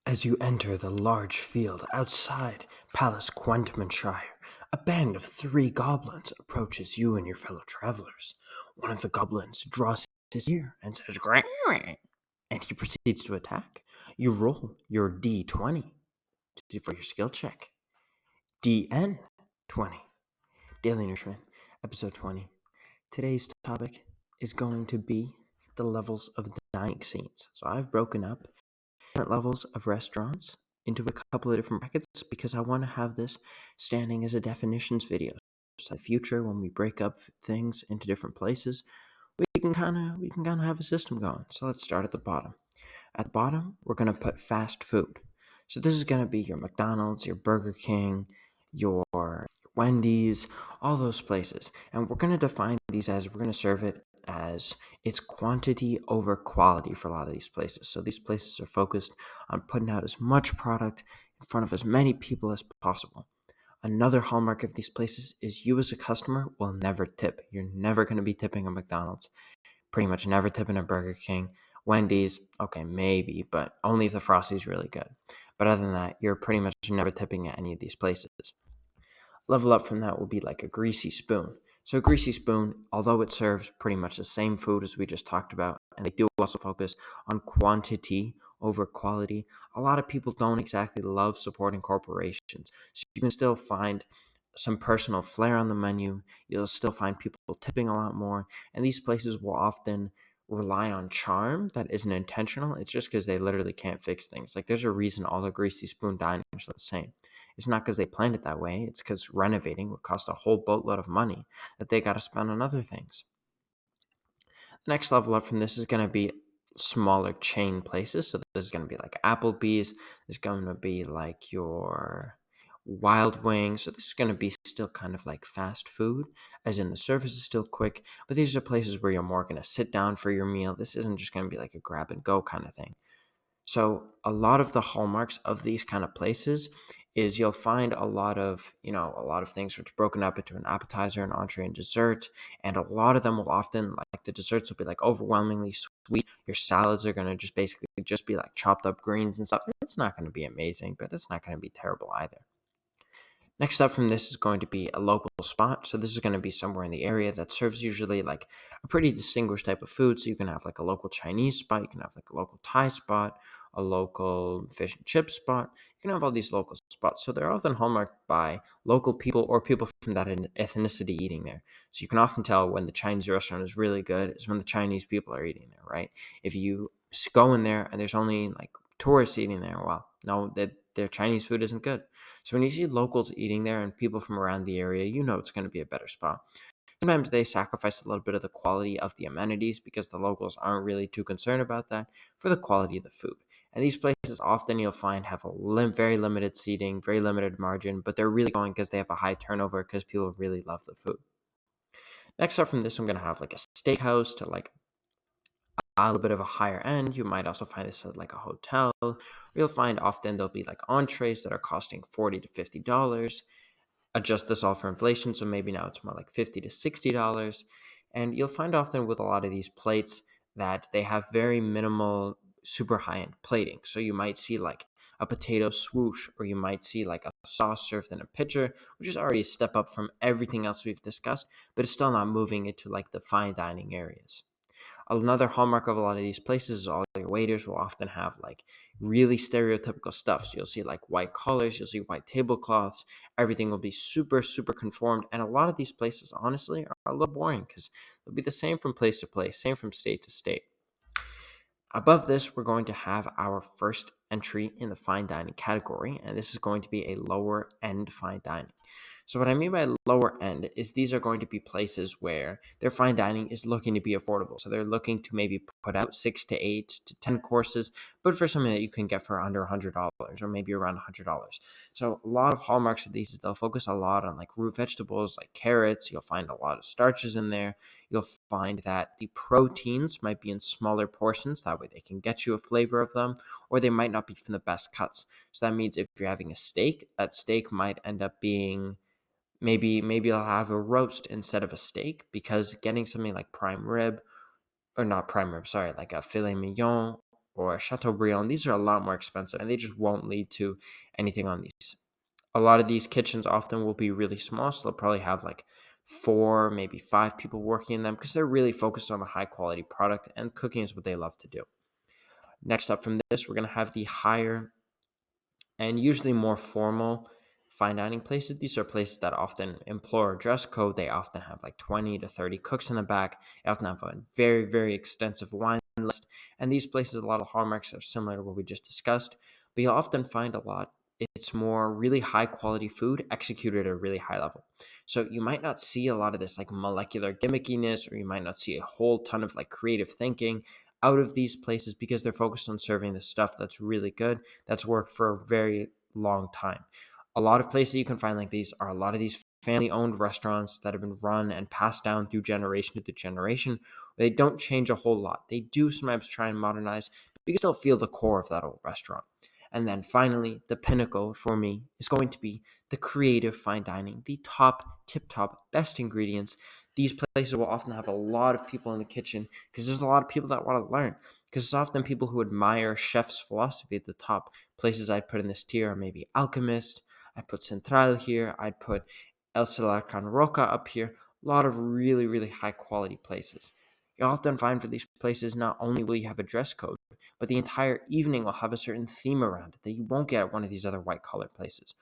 As you enter the large field outside Palace Quentmanshire, a band of 3 goblins approaches you and your fellow travelers. One of the goblins draws his ear and says, "Grrr," and he proceeds to attack. You roll your D20 for your skill check. DN20. Daily Nourishment, Episode 20. Today's topic is going to be the levels of the dining scenes. So I've broken up different levels of restaurants into a couple of different brackets because I want to have this standing as a definitions video. So in the future, when we break up things into different places, we can kind of have a system going. So let's start at the bottom. At the bottom, we're gonna put fast food. So this is gonna be your McDonald's, your Burger King, your Wendy's, all those places. And we're gonna define these as we're gonna serve it as it's quantity over quality for a lot of these places. So these places are focused on putting out as much product in front of as many people as possible. Another hallmark of these places is you as a customer will never tip. You're never going to be tipping a McDonald's, pretty much never tipping a Burger King. Wendy's, okay, maybe, but only if the Frosty's really good. But other than that, you're pretty much never tipping at any of these places. Level up from that will be like a greasy spoon. So a greasy spoon, although it serves pretty much the same food as we just talked about, and they do also focus on quantity over quality, a lot of people don't exactly love supporting corporations. So you can still find some personal flair on the menu. You'll still find people tipping a lot more, and these places will often rely on charm that isn't intentional. It's just because they literally can't fix things. Like there's a reason all the greasy spoon diners are the same. It's not because they planned it that way. It's because renovating would cost a whole boatload of money that they got to spend on other things. The next level up from this is going to be smaller chain places. So this is going to be like Applebee's. There's going to be like your Wild Wings. So this is going to be still kind of like fast food, as in the service is still quick. But these are places where you're more going to sit down for your meal. This isn't just going to be like a grab and go kind of thing. So a lot of the hallmarks of these kind of places is you'll find a lot of things which are broken up into an appetizer, an entree, and dessert. And a lot of them will often, like the desserts will be like overwhelmingly sweet. Your salads are gonna just basically just be like chopped up greens and stuff. It's not gonna be amazing, but it's not gonna be terrible either. Next up from this is going to be a local spot. So this is going to be somewhere in the area that serves usually like a pretty distinguished type of food. So you can have like a local Chinese spot, you can have like a local Thai spot, a local fish and chip spot. You can have all these local spots. So they're often hallmarked by local people or people from that ethnicity eating there. So you can often tell when the Chinese restaurant is really good is when the Chinese people are eating there, right? If you go in there and there's only like tourists eating there, well, no, that their Chinese food isn't good. So when you see locals eating there and people from around the area, you know it's going to be a better spot. Sometimes they sacrifice a little bit of the quality of the amenities because the locals aren't really too concerned about that for the quality of the food. And these places often you'll find have very limited seating, very limited margin, but they're really going because they have a high turnover because people really love the food. Next up from this, I'm going to have like a steakhouse to like a little bit of a higher end. You might also find this at like a hotel. You'll find often there'll be like entrees that are costing $40 to $50. Adjust this all for inflation, so maybe now it's more like $50 to $60. And you'll find often with a lot of these plates that they have very minimal, super high end plating. So you might see like a potato swoosh, or you might see like a sauce served in a pitcher, which is already a step up from everything else we've discussed, but it's still not moving into like the fine dining areas. Another hallmark of a lot of these places is all your waiters will often have like really stereotypical stuff. So you'll see like white collars, you'll see white tablecloths, everything will be super, super conformed. And a lot of these places, honestly, are a little boring because they'll be the same from place to place, same from state to state. Above this, we're going to have our first entry in the fine dining category, and this is going to be a lower end fine dining. So, what I mean by lower end is these are going to be places where their fine dining is looking to be affordable. So, they're looking to maybe put out 6 to 8 to 10 courses, but for something that you can get for under $100 or maybe around $100. So, a lot of hallmarks of these is they'll focus a lot on like root vegetables like carrots. You'll find a lot of starches in there. You'll find that the proteins might be in smaller portions. That way they can get you a flavor of them, or they might not be from the best cuts. So that means if you're having a steak, that steak might end up being maybe I'll have a roast instead of a steak because getting something like prime rib, or not prime rib, sorry, like a filet mignon or Chateaubriand, these are a lot more expensive and they just won't lead to anything on these. A lot of these kitchens often will be really small, so they'll probably have like 4, maybe 5 people working in them because they're really focused on the high quality product and cooking is what they love to do. Next up from this, we're going to have the higher and usually more formal fine dining places. These are places that often employ a dress code. They often have like 20 to 30 cooks in the back. They often have a very, very extensive wine list. And these places, a lot of hallmarks are similar to what we just discussed, but you'll often find a lot. It's more really high quality food executed at a really high level. So you might not see a lot of this like molecular gimmickiness, or you might not see a whole ton of like creative thinking out of these places because they're focused on serving the stuff that's really good, that's worked for a very long time. A lot of places you can find like these are a lot of these family owned restaurants that have been run and passed down through generation to generation. They don't change a whole lot. They do sometimes try and modernize, but you can still feel the core of that old restaurant. And then finally, the pinnacle for me is going to be the creative fine dining, the top, tip top, best ingredients. These places will often have a lot of people in the kitchen because there's a lot of people that want to learn. Because it's often people who admire chef's philosophy at the top. Places I'd put in this tier are maybe Alchemist, I'd put Central here, I'd put El Celar Can Roca up here. A lot of really, really high quality places. You often find for these places, not only will you have a dress code, but the entire evening will have a certain theme around it that you won't get at one of these other white collar places.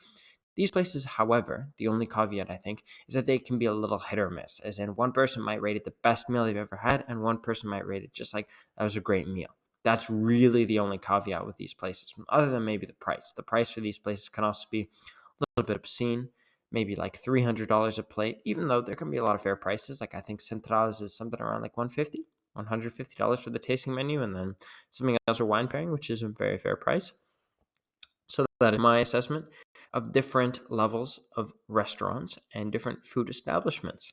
These places, however, the only caveat I think is that they can be a little hit or miss, as in one person might rate it the best meal they've ever had, and one person might rate it just like that was a great meal. That's really the only caveat with these places, other than maybe the price. The price for these places can also be a little bit obscene, maybe like $300 a plate, even though there can be a lot of fair prices. Like I think Centrales is something around like $150 for the tasting menu, and then something else for wine pairing, which is a very fair price. So that is my assessment of different levels of restaurants and different food establishments.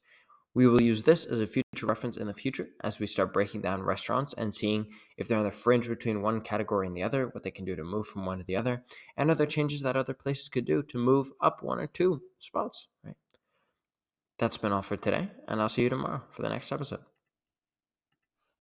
We will use this as a future reference in the future as we start breaking down restaurants and seeing if they're on the fringe between one category and the other, what they can do to move from one to the other, and other changes that other places could do to move up 1 or 2 spots. Right. That's been all for today, and I'll see you tomorrow for the next episode.